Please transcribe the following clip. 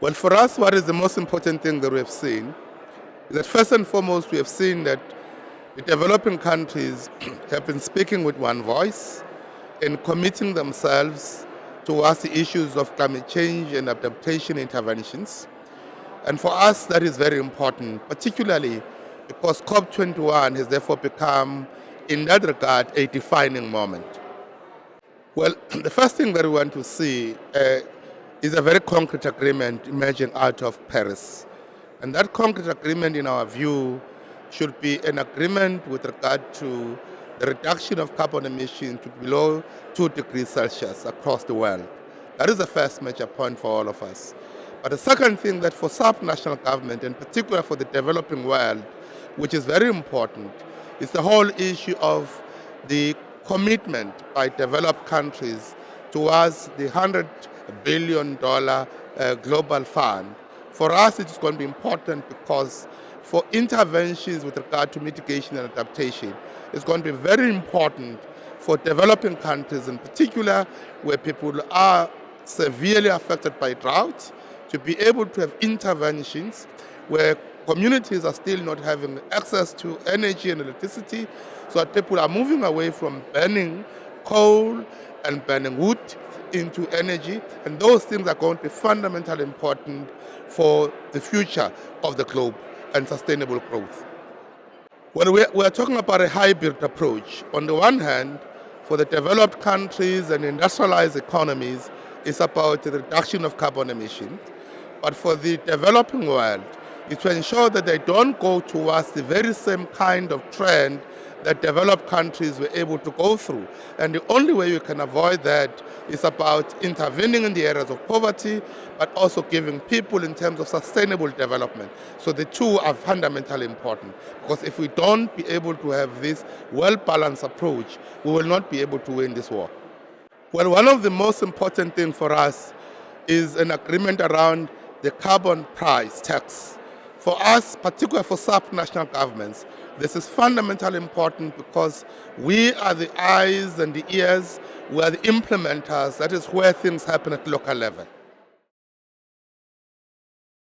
Well, for us, what is the most important thing that we have seen is that first and foremost, we have seen that the developing countries have been speaking with one voice and committing themselves towards the issues of climate change and adaptation interventions. And for us, that is very important, particularly because COP21 has therefore become, in that regard, a defining moment. Well, the first thing that we want to see is a very concrete agreement emerging out of Paris. And that concrete agreement, in our view, should be an agreement with regard to the reduction of carbon emissions to below 2 degrees Celsius across the world. That is the first major point for all of us. But the second thing that for sub-national government, in particular for the developing world, which is very important, is the whole issue of the commitment by developed countries towards the $100 billion global fund. For us, it is going to be important because for interventions with regard to mitigation and adaptation, it's going to be very important for developing countries, in particular where people are severely affected by drought, to be able to have interventions where communities are still not having access to energy and electricity, so that people are moving away from burning coal and burning wood into energy, and those things are going to be fundamentally important for the future of the globe and sustainable growth. Well, we're talking about a hybrid approach. On the one hand, for the developed countries and industrialized economies, it's about the reduction of carbon emissions. But for the developing world, it's to ensure that they don't go towards the very same kind of trend that developed countries were able to go through. And the only way you can avoid that is about intervening in the areas of poverty, but also giving people in terms of sustainable development. So the two are fundamentally important, because if we don't be able to have this well-balanced approach, we will not be able to win this war. Well, one of the most important things for us is an agreement around the carbon price tax. For us, particularly for sub-national governments, this is fundamentally important because we are the eyes and the ears, we are the implementers. That is where things happen at local level.